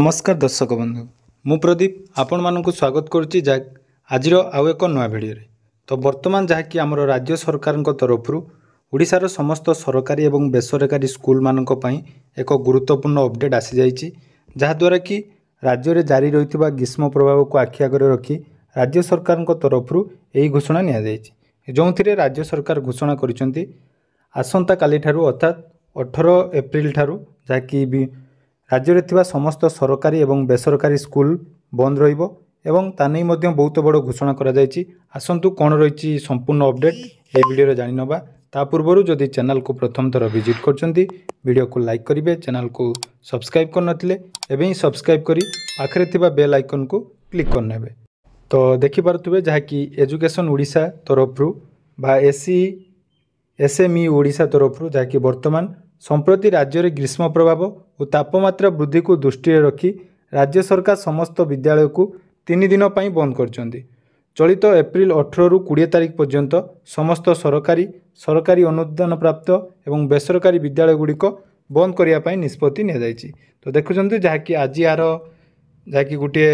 नमस्कार दर्शक बंधु मु प्रदीप आपण मानक स्वागत करुच्ची आज आउ एक नया भिडियो तो बर्तमान जहाँकि आमर राज्य सरकार तरफ ओडिशार समस्त सरकारी और बेसरकारी स्कूल मानक पई एक गुरुत्वपूर्ण अपडेट आसी जाइए जहाद्वारा कि राज्य में जारी रही ग्रीष्म प्रभाव को आखि आगे रखी राज्य सरकार तरफ यही घोषणा जो थे राज्य सरकार घोषणा कर आसंता काली ठारू अर्थात 18 एप्रिल ठारू जहाँकि राज्य में थिबा समस्त सरकारी और बेसरकारी स्कूल बंद रहिबो एवं तानै मध्य बहुत बड़ घोषणा करा जायछि। आसंतु कौन रही संपूर्ण अपडेट ए वीडियो जानि नबा। ता पूर्व जदि चैनल को प्रथम थर विजिट करछंती वीडियो को लाइक करिवे, चैनल को सब्सक्राइब कर नथिले एबे ही सब्सक्राइब करी पाखरे थिबा बेल आइकन को क्लिक कर नेबे। तो देखि पारुथबे जहा कि एजुकेशन ओडिशा तरफरु बा एसएमई ओडिशा तरफरु जहा कि वर्तमान संप्रति राज्य में ग्रीष्म प्रभाव और तापमात्रा वृद्धि को दृष्टि रखी राज्य सरकार समस्त विद्यालय को 3 दिन पर बंद कर चलित एप्रिल 18 रु 20 तारिख पर्यंत समस्त सरकारी अनुदान प्राप्त और बेसरकारी विद्यालय गुड़िक बंद करने निष्पत्ति नि। तो देखुं जहाँकि आज यार जहाँकि गोटे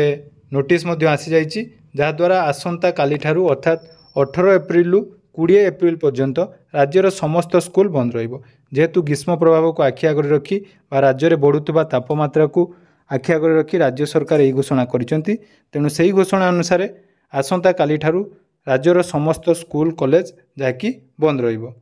नोटिस आसी जाइए जहाद्वारा आसंता काली ठारू अर्थात 18 एप्रिल रु 20 एप्रिल पर्यंत राज्यर समस्त स्कूल बंद रहिबो। जेहेतु ग्रीष्म प्रभाव को आखि आगे रखी राज्य में बढ़ुवा तापमात्रा को आखि आगे रखी राज्य सरकार यही घोषणा करिसेंती। तेणु से ही घोषणा अनुसार आसंता काली ठारू राज्यर समस्त स्कूल कॉलेज जहाँकि बंद रहिबो।